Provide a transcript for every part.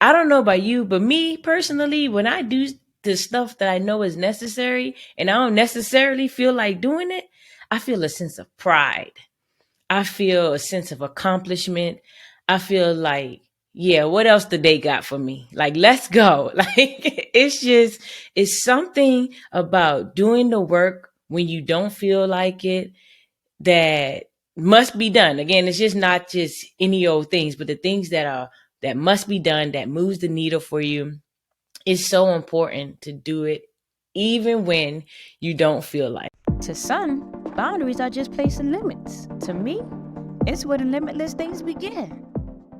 I don't know about you, but me personally, when I do the stuff that I know is necessary and I don't necessarily feel like doing it, I feel a sense of pride. I feel a sense of accomplishment. I feel like, yeah, what else did they got for me? Like, let's go. Like, it's something about doing the work when you don't feel like it that must be done. Again, it's just not just any old things, but the things that must be done that moves the needle for you. It's so important to do it even when you don't feel like it. To some, boundaries are just placing limits. To me, it's where the limitless things begin.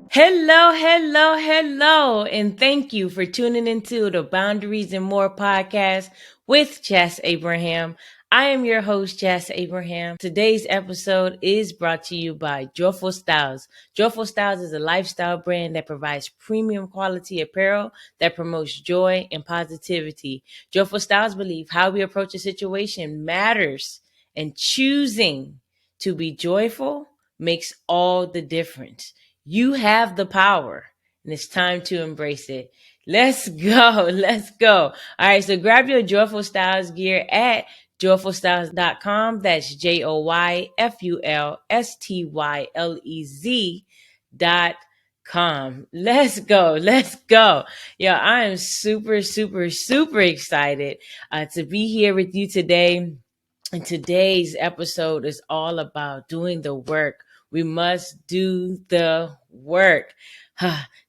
Hello, hello, hello, and thank you for tuning into the Boundaries and More podcast with Jess Abraham. I am your host, Jess Abraham. Today's episode is brought to you by Joyful Styles. Joyful Styles is a lifestyle brand that provides premium quality apparel that promotes joy and positivity. Joyful Styles believe how we approach a situation matters, and choosing to be joyful makes all the difference. You have the power, and it's time to embrace it. Let's go. Let's go. All right. So grab your Joyful Styles gear at joyfulstyles.com. That's JoyfulStylez.com. Let's go. Let's go. Yo, I am super, super, super excited to be here with you today. And today's episode is all about doing the work. We must do the work.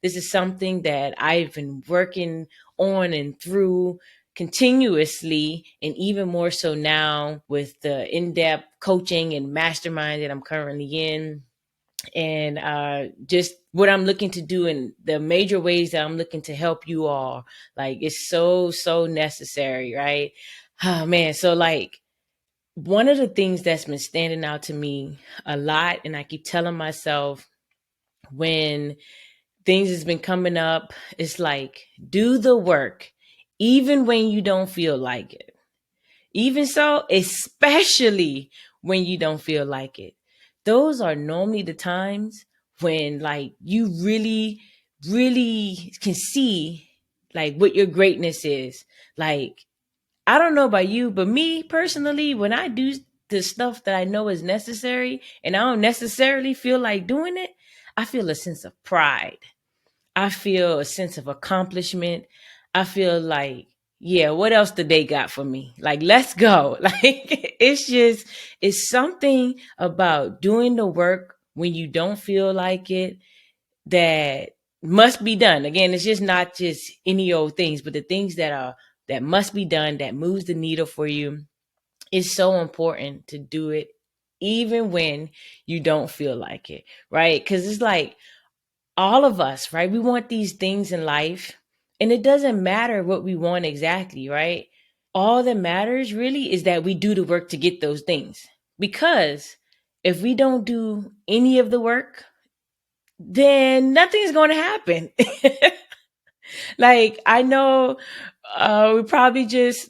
This is something that I've been working on and through continuously, and even more so now with the in-depth coaching and mastermind that I'm currently in. And just what I'm looking to do and the major ways that I'm looking to help you all. Like, it's so, so necessary, right? Oh, man. So, like, one of the things that's been standing out to me a lot, and I keep telling myself when things has been coming up, it's like, do the work, even when you don't feel like it. Even so, especially when you don't feel like it. Those are normally the times when, like, you really, really can see like what your greatness is. Like, I don't know about you, but me personally, when I do the stuff that I know is necessary and I don't necessarily feel like doing it, I feel a sense of pride. I feel a sense of accomplishment. I feel like, yeah, what else did they got for me? Like, let's go. Like, it's something about doing the work when you don't feel like it that must be done. Again, it's just not just any old things, but the things that must be done that moves the needle for you. It's so important to do it even when you don't feel like it, right? Because it's like all of us, right? We want these things in life, and it doesn't matter what we want exactly, right? All that matters really is that we do the work to get those things. Because if we don't do any of the work, then nothing's going to happen. Like, I know we probably just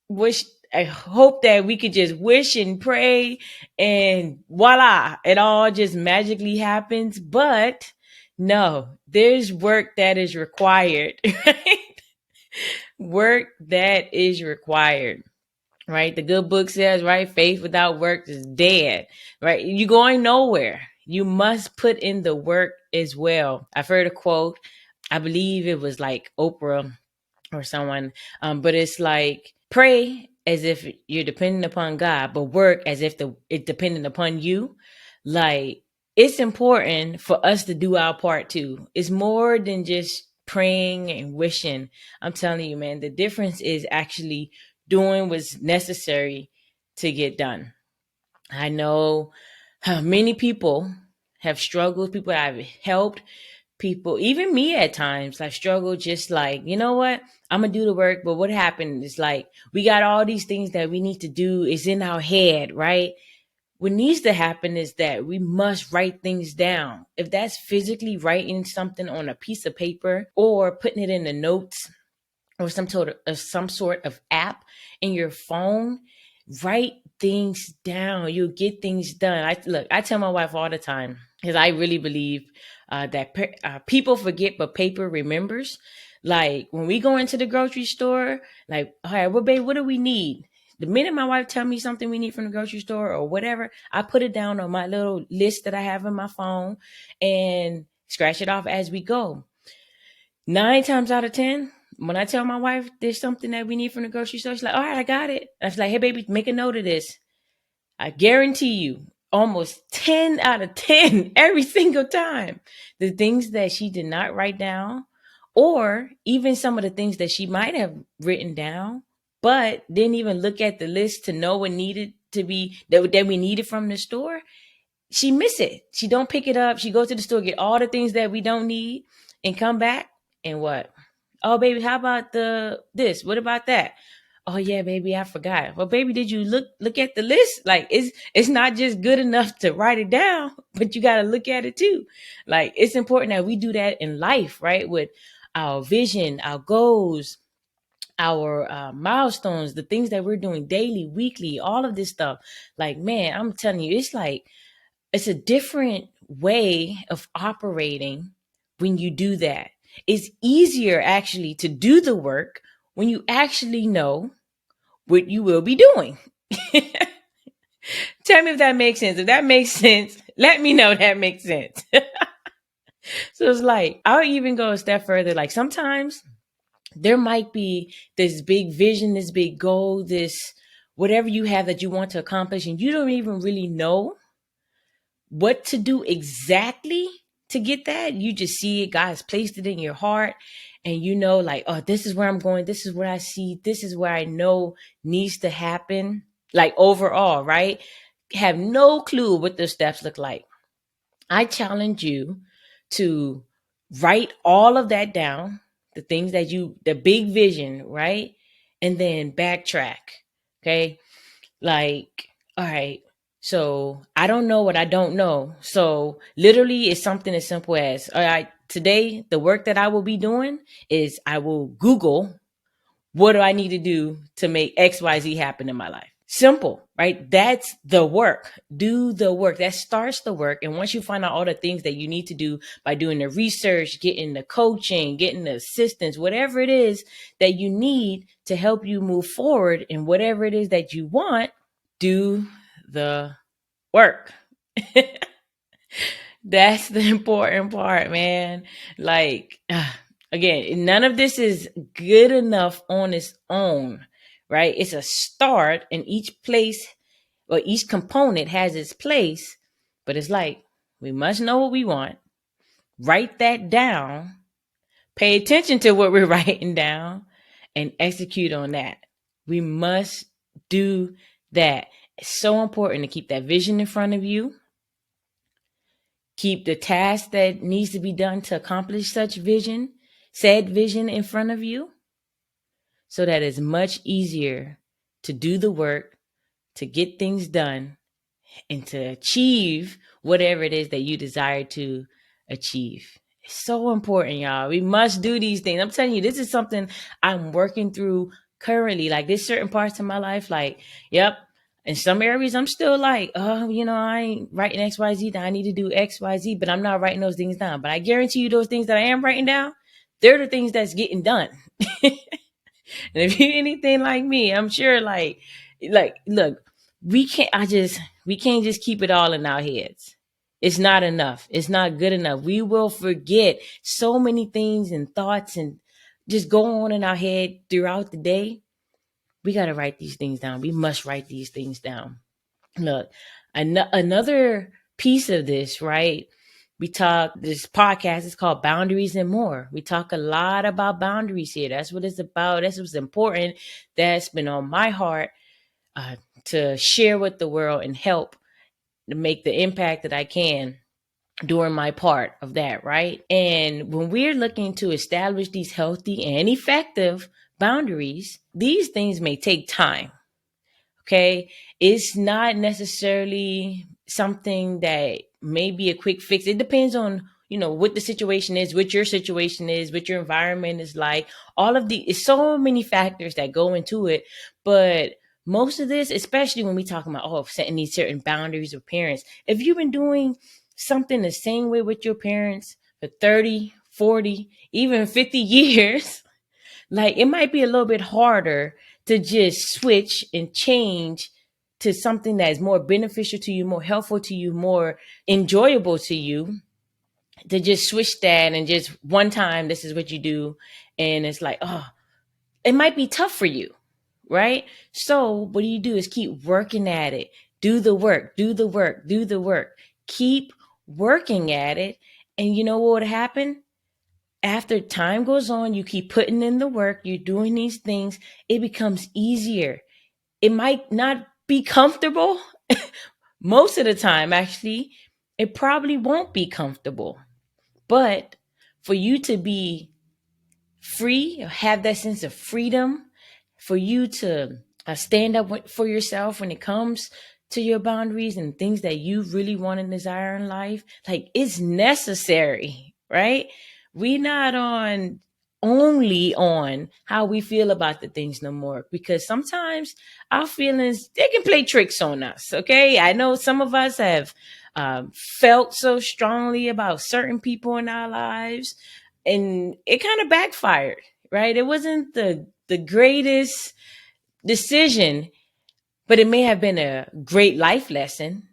wish, I hope that we could just wish and pray and voila, it all just magically happens. But no, there's work that is required, right? Work that is required. Right? The good book says, right? Faith without work is dead, right? You're going nowhere. You must put in the work as well. I've heard a quote, I believe it was like Oprah or someone, but it's like, pray as if you're dependent upon God, but work as if it's dependent upon you. Like, it's important for us to do our part too. It's more than just praying and wishing. I'm telling you, man, the difference is actually doing what's necessary to get done. I know many people have struggled, people that I've helped, people, even me at times, I struggle just like, you know what? I'm going to do the work, but what happened is like, we got all these things that we need to do is in our head, right? What needs to happen is that we must write things down. If that's physically writing something on a piece of paper or putting it in the notes or some sort of app in your phone, write things down. You'll get things done. I tell my wife all the time. because I really believe that people forget, but paper remembers. Like when we go into the grocery store, like, all right, well, babe, what do we need? The minute my wife tell me something we need from the grocery store or whatever, I put it down on my little list that I have in my phone and scratch it off as we go. 9 times out of 10, when I tell my wife there's something that we need from the grocery store, she's like, all right, I got it. I was like, hey, baby, make a note of this. I guarantee you, almost 10 out of 10 every single time, the things that she did not write down, or even some of the things that she might have written down, but didn't even look at the list to know what needed to be that we needed from the store, she miss it. She don't pick it up. She goes to the store, get all the things that we don't need, and come back and what? Oh, baby, how about the this? What about that? Oh yeah, baby, I forgot. Well, baby, did you look at the list? Like it's not just good enough to write it down, but you got to look at it too. Like it's important that we do that in life, right? With our vision, our goals, our milestones, the things that we're doing daily, weekly, all of this stuff. Like, man, I'm telling you, it's a different way of operating when you do that. It's easier actually to do the work when you actually know what you will be doing. Tell me if that makes sense. If that makes sense, let me know that makes sense. So it's like, I'll even go a step further. Like sometimes there might be this big vision, this big goal, this whatever you have that you want to accomplish, and you don't even really know what to do exactly to get that. You just see it. God has placed it in your heart. And you know, like, oh, this is where I'm going. This is what I see. This is where I know needs to happen. Like overall, right? Have no clue what the steps look like. I challenge you to write all of that down, the things that the big vision, right? And then backtrack. Okay. Like, all right, so I don't know what I don't know. So literally it's something as simple as, all right, today the work that I will be doing is I will Google what do I need to do to make XYZ happen in my life. Simple, right? That's the work. Do the work. That starts the work. And once you find out all the things that you need to do by doing the research, getting the coaching, getting the assistance, whatever it is that you need to help you move forward in whatever it is that you want, do the work. That's the important part, man. Like, again, none of this is good enough on its own, right? It's a start, and each place or each component has its place. But it's like, we must know what we want, write that down, pay attention to what we're writing down, and execute on that. We must do that. It's so important to keep that vision in front of you. Keep the task that needs to be done to accomplish said vision in front of you, so that it's much easier to do the work, to get things done, and to achieve whatever it is that you desire to achieve. It's so important, y'all. We must do these things. I'm telling you, this is something I'm working through currently. Like there's certain parts of my life, like, yep. In some areas, I'm still like, oh, I ain't writing XYZ down. I need to do XYZ, but I'm not writing those things down. But I guarantee you those things that I am writing down, they're the things that's getting done. And if you're anything like me, I'm sure look, we can't just keep it all in our heads. It's not enough. It's not good enough. We will forget so many things and thoughts and just go on in our head throughout the day. We got to write these things down. We must write these things down. Look, another piece of this, right? This podcast is called Boundaries and More. We talk a lot about boundaries here. That's what it's about. That's what's important. That's been on my heart to share with the world and help to make the impact that I can during my part of that, right? And when we're looking to establish these healthy and effective boundaries, these things may take time. Okay. It's not necessarily something that may be a quick fix. It depends on, what the situation is, what your situation is, what your environment is like. All of it's so many factors that go into it. But most of this, especially when we talk about, setting these certain boundaries with parents, if you've been doing something the same way with your parents for 30, 40, even 50 years, like it might be a little bit harder to just switch and change to something that is more beneficial to you, more helpful to you, more enjoyable to you, to just switch that and just one time this is what you do. And it's like, oh, it might be tough for you, right? So what you do is keep working at it. Do the work, do the work, do the work. Keep working at it. And you know what would happen? After time goes on, you keep putting in the work, you're doing these things, it becomes easier. It might not be comfortable. Most of the time, actually, it probably won't be comfortable. But for you to be free, have that sense of freedom, for you to stand up for yourself when it comes to your boundaries and things that you really want and desire in life, like it's necessary, right? We not on only on how we feel about the things no more, because sometimes our feelings, they can play tricks on us. Okay, I know some of us have felt so strongly about certain people in our lives, and it kind of backfired, right? It wasn't the greatest decision, but it may have been a great life lesson,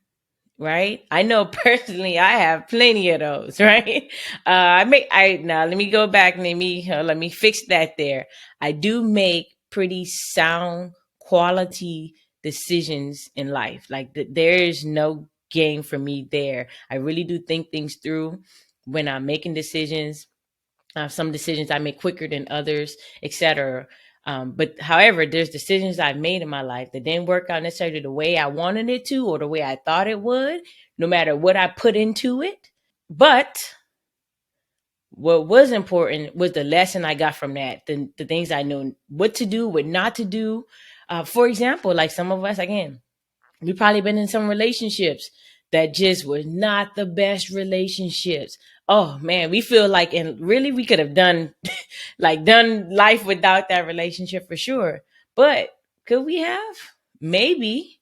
right? I know personally I have plenty of those, right? I now let me go back, let me fix that there. I do make pretty sound quality decisions in life. Like there is no game for me there. I really do think things through when I'm making decisions. Some decisions I make quicker than others, etc. But however, there's decisions I've made in my life that didn't work out necessarily the way I wanted it to or the way I thought it would, no matter what I put into it. But what was important was the lesson I got from that, the things I knew what to do, what not to do. For example, like some of us, again, we probably been in some relationships that just were not the best relationships. Oh man, we feel like, and really we could have done done life without that relationship for sure. But could we have? Maybe.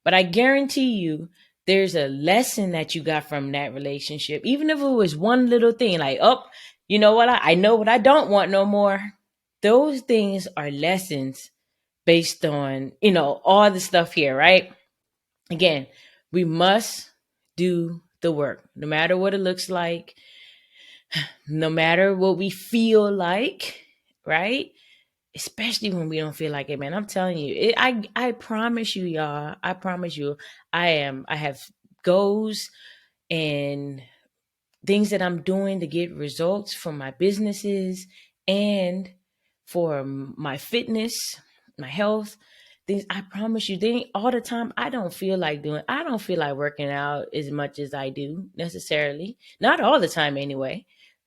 But I guarantee you there's a lesson that you got from that relationship. Even if it was one little thing, like, oh, you know what? I know what I don't want no more. Those things are lessons based on, all the stuff here, right? Again, we must do the work, no matter what it looks like, no matter what we feel like, right? Especially when we don't feel like it, man. I'm telling you, I promise you, y'all. I promise you, I have goals and things that I'm doing to get results for my businesses and for my fitness, my health. Things I promise you, they ain't all the time. I don't feel like working out as much as I do necessarily. Not all the time anyway.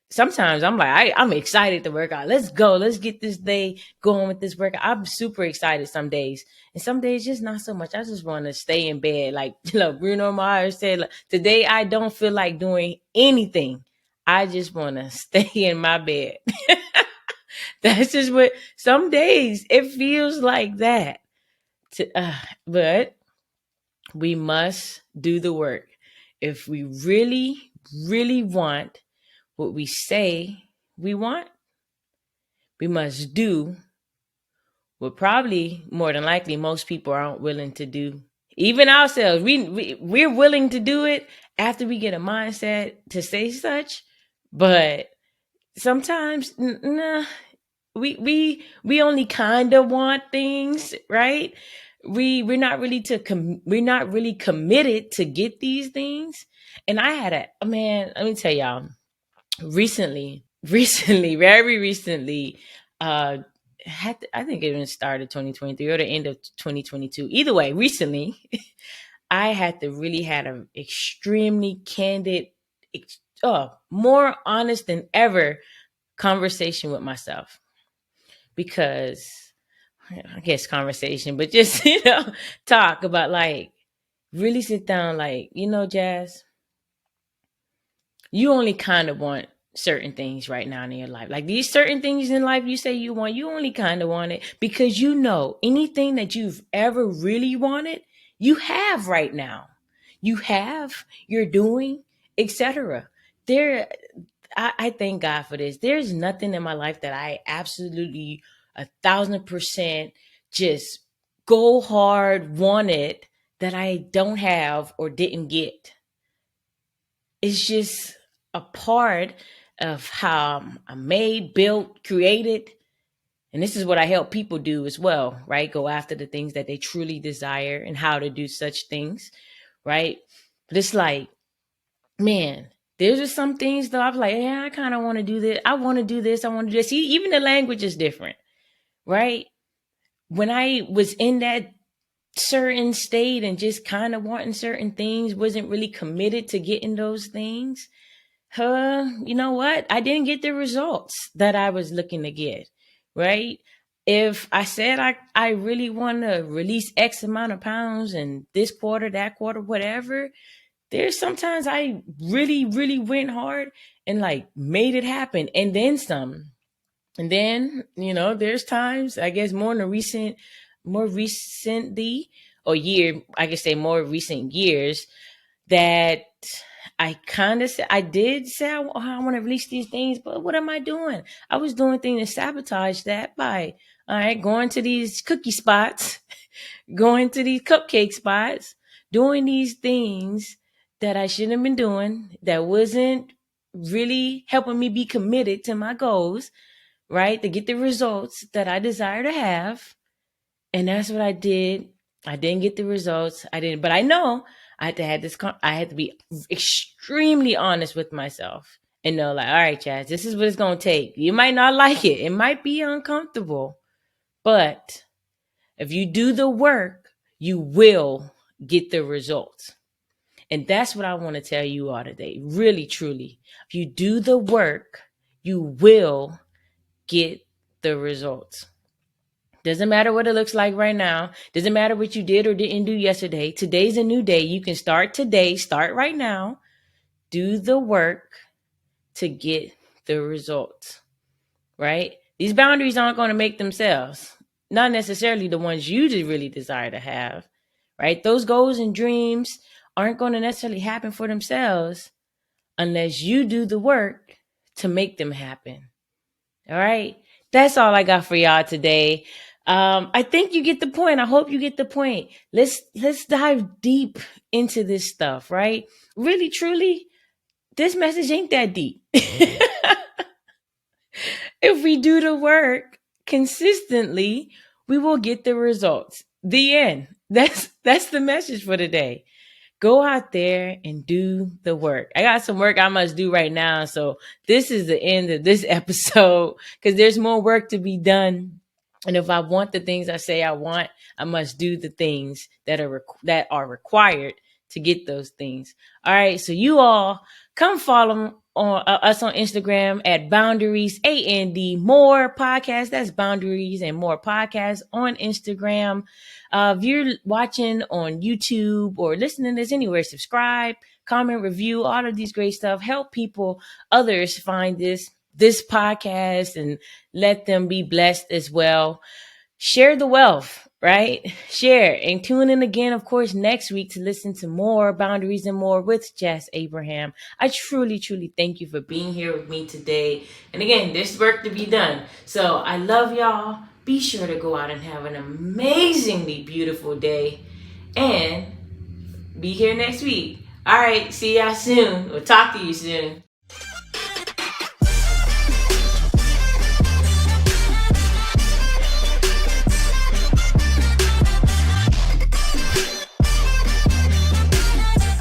Sometimes I'm like, I'm excited to work out. Let's go. Let's get this day going with this workout. I'm super excited some days. And some days just not so much. I just want to stay in bed. Like, Bruno Mars said, like, today I don't feel like doing anything. I just want to stay in my bed. That's just what some days it feels like that. But we must do the work. If we really, really want what we say we want, we must do what probably more than likely most people aren't willing to do. Even ourselves, we're willing to do it after we get a mindset to say such, but sometimes nah, we only kind of want things, right? We're not really committed to get these things. And I had let me tell y'all, recently, very recently, I think it even started 2023 or the end of 2022. Either way, recently, I had an extremely candid, more honest than ever conversation with myself. Because I guess conversation, but just, talk about, like, really sit down, like, Jazz, you only kind of want certain things right now in your life. Like these certain things in life you say you want, you only kind of want it because anything that you've ever really wanted, you have right now. You're doing. etc. There, I thank God for this. There's nothing in my life that I absolutely 1,000% just go hard wanted that I don't have or didn't get. It's just a part of how I'm made, built, created. And this is what I help people do as well, right? Go after the things that they truly desire and how to do such things, right? But it's like, man, there's just some things though. I'm like, yeah, I kind of want to do this. I want to do this. I want to do this. See, even the language is different, right? When I was in that certain state and just kind of wanting certain things, wasn't really committed to getting those things. You know what? I didn't get the results that I was looking to get, right? If I said I really want to release X amount of pounds and this quarter, that quarter, whatever, there's sometimes I really, really went hard and like made it happen and then some. And then, there's times, I guess more recently, or year, I could say more recent years, that I kind of said, I did say, I want to release these things, but what am I doing? I was doing things to sabotage that by, all right, going to these cookie spots, going to these cupcake spots, doing these things that I shouldn't have been doing, that wasn't really helping me be committed to my goals, right? To get the results that I desire to have. And that's what I did. I didn't get the results. I didn't, but I know I had to have this. I had to be extremely honest with myself and know, like, all right, Chaz, this is what it's gonna take. You might not like it. It might be uncomfortable, but if you do the work, you will get the results. And that's what I want to tell you all today. Really, truly, if you do the work, you will get the results. Doesn't matter what it looks like right now. Doesn't matter what you did or didn't do yesterday. Today's a new day. You can start today. Start right now. Do the work to get the results, right? These boundaries aren't going to make themselves. Not necessarily the ones you really desire to have, right? Those goals and dreams aren't going to necessarily happen for themselves unless you do the work to make them happen. All right. That's all I got for y'all today. I think you get the point. I hope you get the point. Let's dive deep into this stuff, right? Really, truly, this message ain't that deep. If we do the work consistently, we will get the results. The end. That's the message for today. Go out there and do the work. I got some work I must do right now. So this is the end of this episode because there's more work to be done. And if I want the things I say I want, I must do the things that are required to get those things. All right. So you all come follow on us on Instagram at Boundaries and More Podcast. That's Boundaries and More Podcast on Instagram. If you're watching on YouTube or listening to this anywhere, subscribe, comment, review, all of these great stuff. Help others find this podcast and let them be blessed as well. Share the wealth, right? Share and tune in again, of course, next week to listen to more Boundaries and More with Jess Abraham. I truly, truly thank you for being here with me today. And again, there's work to be done. So I love y'all. Be sure to go out and have an amazingly beautiful day and be here next week. All right. See y'all soon. We'll talk to you soon.